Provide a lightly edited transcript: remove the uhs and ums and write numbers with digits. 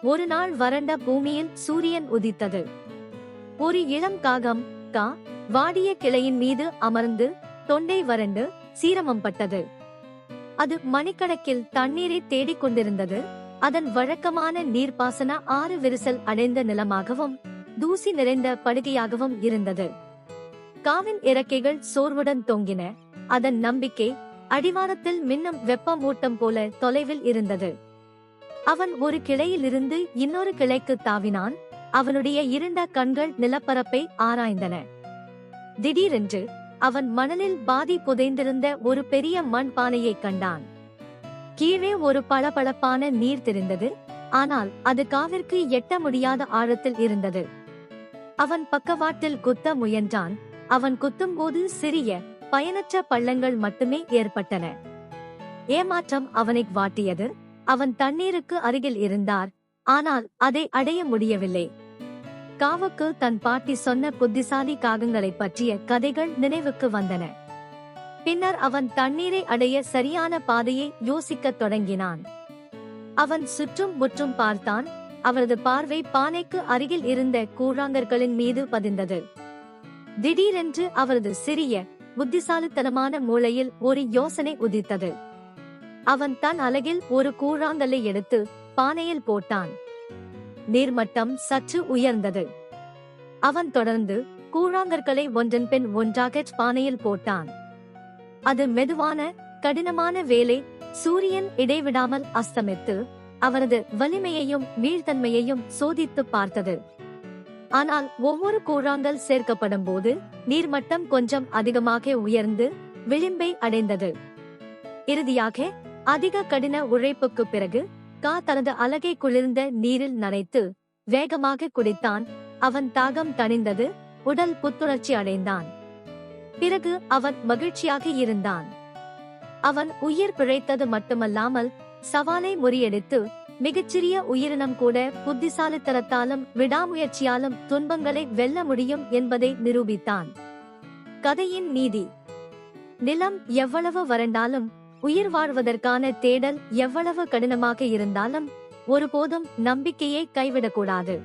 ஒரு நாள் வறண்ட பூமியில் சூரியன் உதித்தது. ஒரு இளம் காகம் வாடிய கிளையின் மீது அமர்ந்து தொண்டை வறண்டு சீரமம்பட்டது. அது மணிக்கணக்கில் தண்ணீரை தேடிக் கொண்டிருந்தது. அதன் வழக்கமான நீர்ப்பாசன ஆறு விரிசல் அடைந்த நிலமாகவும் தூசி நிறைந்த படுகையாகவும் இருந்தது. காவின் இறக்கைகள் சோர்வுடன் தொங்கின. அதன் நம்பிக்கை அடிவாரத்தில் மின்னும் வெப்பமூட்டம் போல தொலைவில் இருந்தது. அவன் ஒரு கிளையிலிருந்து இன்னொரு கிளைக்கு தாவினான். அவனுடைய இருண்ட கண்கள் நிலப்பரப்பை ஆராய்ந்தன. திடீரென்று அவன் மணலில் பாதி புதைந்திருந்த ஒரு பெரிய மண் பானையை கண்டான். கீழே ஒரு பளபளப்பான நீர் தெரிந்தது. ஆனால் அது காவிற்கு எட்ட முடியாத ஆழத்தில் இருந்தது. அவன் பக்கவாட்டில் குத்த முயன்றான். அவன் குத்தும்போது சிறிய பயனற்ற பள்ளங்கள் மட்டுமே ஏற்பட்டன. ஏமாற்றம் அவனை வாட்டியது. அவன் தண்ணீருக்கு அருகில் இருந்தார், ஆனால் அதை அடைய முடியவில்லை. காவுக்கு தன் பாட்டி சொன்ன புத்திசாலி காகங்களைப் பற்றிய கதைகள் நினைவுக்கு வந்தன. பின்னர் அவன் தண்ணீரை அடைய சரியான பாதையை யோசிக்கத் தொடங்கினான். அவன் சுற்றும் முற்றும் பார்த்தான். அவரது பார்வை பானைக்கு அருகில் இருந்த கூழாங்கற்களின் மீது பதிந்தது. திடீரென்று அவரது சிறிய புத்திசாலித்தனமான மூளையில் ஒரு யோசனை உதித்தது. அவன் தன் அலகில் ஒரு கூழாங்கல்லை எடுத்து பானையில் போட்டான். நீர்மட்டம் சற்று உயர்ந்தது. அவன் தொடர்ந்து கூழாங்கற்களை ஒன்றன் பின் ஒன்றாக பானையில் போட்டான். அது மெதுவான கடினமான வேலை. சூரியன் இடைவிடாமல் அஸ்தமித்து அவரது வலிமையையும் வீழ்த்தன்மையையும் சோதித்து பார்த்தது. ஆனால் ஒவ்வொரு கூழாங்கல் சேர்க்கப்படும் போது நீர்மட்டம் கொஞ்சம் அதிகமாக உயர்ந்து விளிம்பை அடைந்தது. இறுதியாக அதிக கடின உழைப்புக்கு பிறகு தனது அலகை குளிர்ந்த நீரில் நனைத்து வேகமாக குடித்தான். அவன் தாகம் தணிந்தது. உடல் புத்துணர்ச்சி அடைந்தான். பிறகு அவன் மகிழ்ச்சியாக இருந்தான். அவன் உயிர் பிழைத்தது மட்டுமல்லாமல் சவாலை முறியடித்து மிகச்சிறிய உயிரினம் கூட புத்திசாலித்தனத்தாலும் விடாமுயற்சியாலும் துன்பங்களை வெல்ல முடியும் என்பதை நிரூபித்தான். கதையின் நீதி: நிலம் எவ்வளவு வறண்டாலும், உயிர் வாழ்வதற்கான தேடல் எவ்வளவு கடினமாக இருந்தாலும் ஒருபோதும் நம்பிக்கையை கைவிடக்கூடாது.